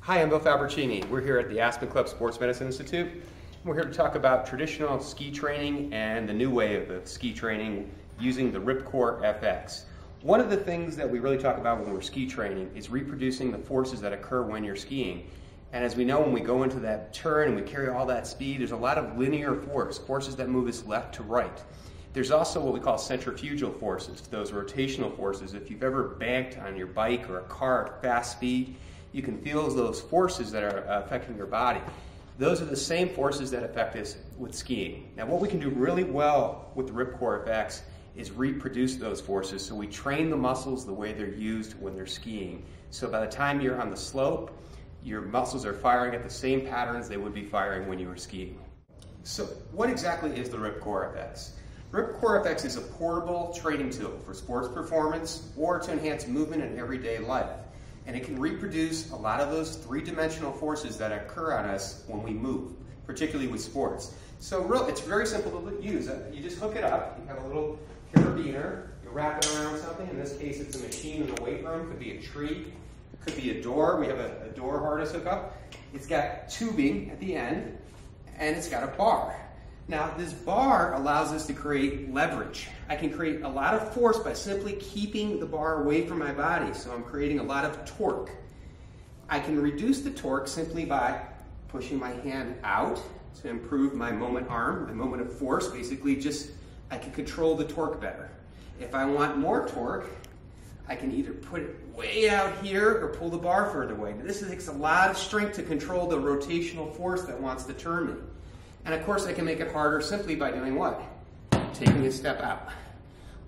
Hi, I'm Bill Fabricini. We're here at the Aspen Club Sports Medicine Institute. We're here to talk about traditional ski training and the new way of the ski training using the RIP-COREFX. One of the things that we really talk about when we're ski training is reproducing the forces that occur when you're skiing. And as we know, when we go into that turn and we carry all that speed, there's a lot of linear forces that move us left to right. There's also what we call centrifugal forces, those rotational forces. If you've ever banked on your bike or a car at fast speed, you can feel those forces that are affecting your body. Those are the same forces that affect us with skiing. Now, what we can do really well with the RIP-COREFX is reproduce those forces, so we train the muscles the way they're used when they're skiing. So by the time you're on the slope, your muscles are firing at the same patterns they would be firing when you were skiing. So what exactly is the RIP-COREFX? RIP-COREFX is a portable training tool for sports performance or to enhance movement in everyday life. And it can reproduce a lot of those three-dimensional forces that occur on us when we move, particularly with sports. So it's very simple to use. You just hook it up. You have a little carabiner. You wrap it around something. In this case, it's a machine in the weight room. It could be a tree. It could be a door. We have a door harness hookup. It's got tubing at the end, and it's got a bar. Now, this bar allows us to create leverage. I can create a lot of force by simply keeping the bar away from my body, so I'm creating a lot of torque. I can reduce the torque simply by pushing my hand out to improve my moment arm, my moment of force. Basically, I can control the torque better. If I want more torque, I can either put it way out here or pull the bar further away. Now, this takes a lot of strength to control the rotational force that wants to turn me. And of course, I can make it harder simply by doing what? Taking a step out.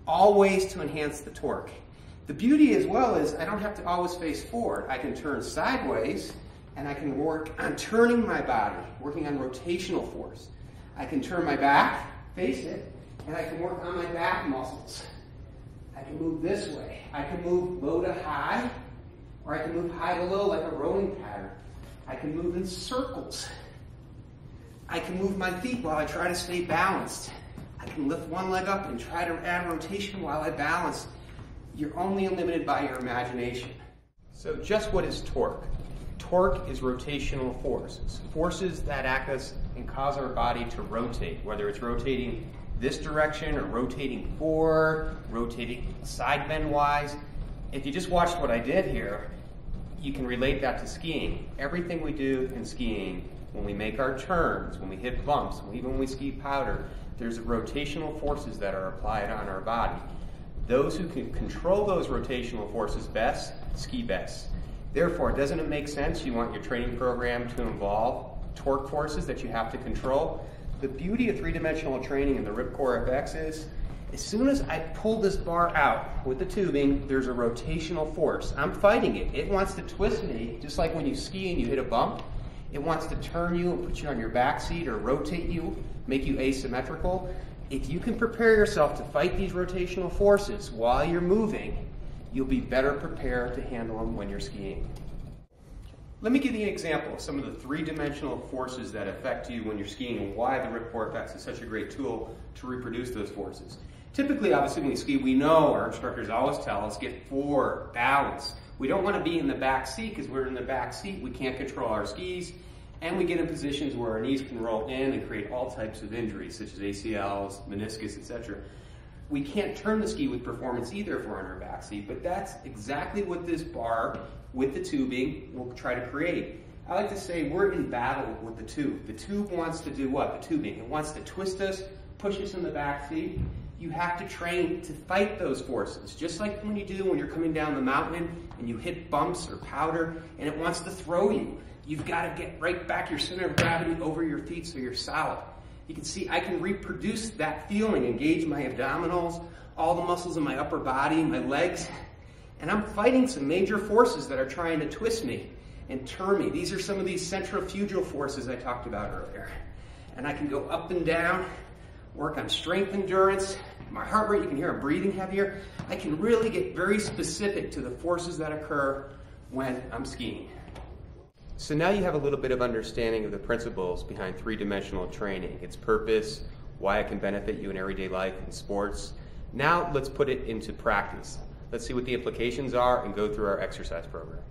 Always to enhance the torque. The beauty as well is I don't have to always face forward. I can turn sideways and I can work on turning my body, working on rotational force. I can turn my back, face it, and I can work on my back muscles. I can move this way. I can move low to high, or I can move high to low like a rowing pattern. I can move in circles. I can move my feet while I try to stay balanced. I can lift one leg up and try to add rotation while I balance. You're only limited by your imagination. So just what is torque? Torque is rotational forces. Forces that act us and cause our body to rotate, whether it's rotating this direction or rotating forward, rotating side bend wise. If you just watched what I did here, you can relate that to skiing. Everything we do in skiing, when we make our turns, when we hit bumps, even when we ski powder, there's rotational forces that are applied on our body. Those who can control those rotational forces best, ski best. Therefore, doesn't it make sense you want your training program to involve torque forces that you have to control? The beauty of three-dimensional training in the RIP-COREFX is, as soon as I pull this bar out with the tubing, there's a rotational force. I'm fighting it. It wants to twist me, just like when you ski and you hit a bump. It wants to turn you and put you on your back seat or rotate you, make you asymmetrical. If you can prepare yourself to fight these rotational forces while you're moving, you'll be better prepared to handle them when you're skiing. Let me give you an example of some of the three-dimensional forces that affect you when you're skiing and why the RIP-COREFX is such a great tool to reproduce those forces. Typically, obviously, when we ski, we know our instructors always tell us, get forward, balance. We don't want to be in the back seat because we're in the back seat. We can't control our skis, and we get in positions where our knees can roll in and create all types of injuries, such as ACLs, meniscus, etc. We can't turn the ski with performance either if we're in our back seat, but that's exactly what this bar with the tubing will try to create. I like to say we're in battle with the tube. The tube wants to do what? The tubing. It wants to twist us, push us in the back seat. You have to train to fight those forces, just like when you do when you're coming down the mountain and you hit bumps or powder and it wants to throw you. You've got to get right back your center of gravity over your feet so you're solid. You can see I can reproduce that feeling, engage my abdominals, all the muscles in my upper body, my legs, and I'm fighting some major forces that are trying to twist me and turn me. These are some of these centrifugal forces I talked about earlier. And I can go up and down, work on strength endurance, my heart rate, you can hear I'm breathing heavier. I can really get very specific to the forces that occur when I'm skiing. So now you have a little bit of understanding of the principles behind three-dimensional training, its purpose, why it can benefit you in everyday life and sports. Now let's put it into practice. Let's see what the implications are and go through our exercise program.